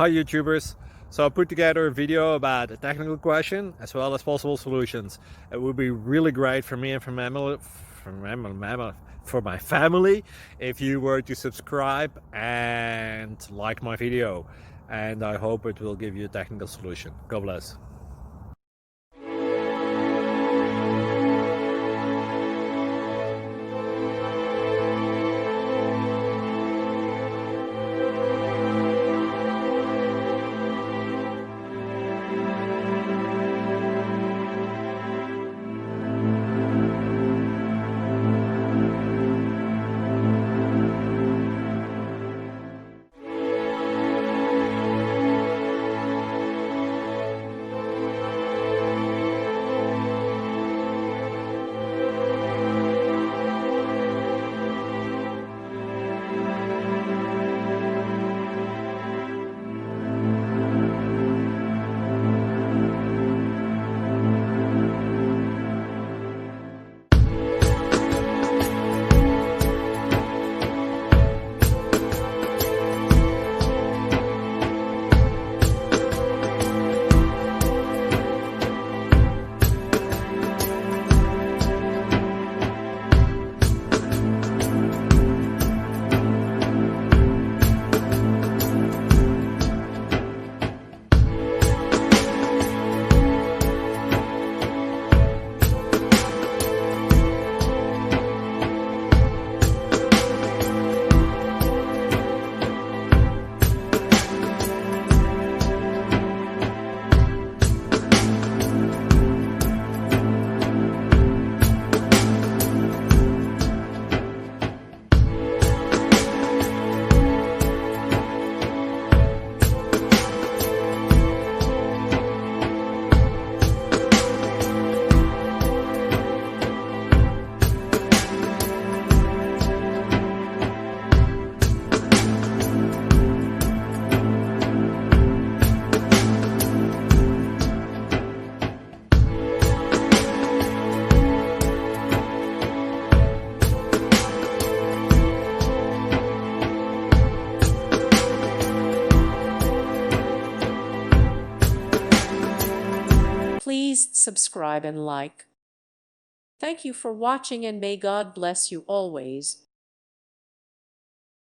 Hi YouTubers! So I put together a video about a technical question as well as possible solutions. It would be really great for me and for my family if you were to subscribe and like my video, and I hope it will give you a technical solution. God bless. Please subscribe and like. Thank you for watching, and may God bless you always.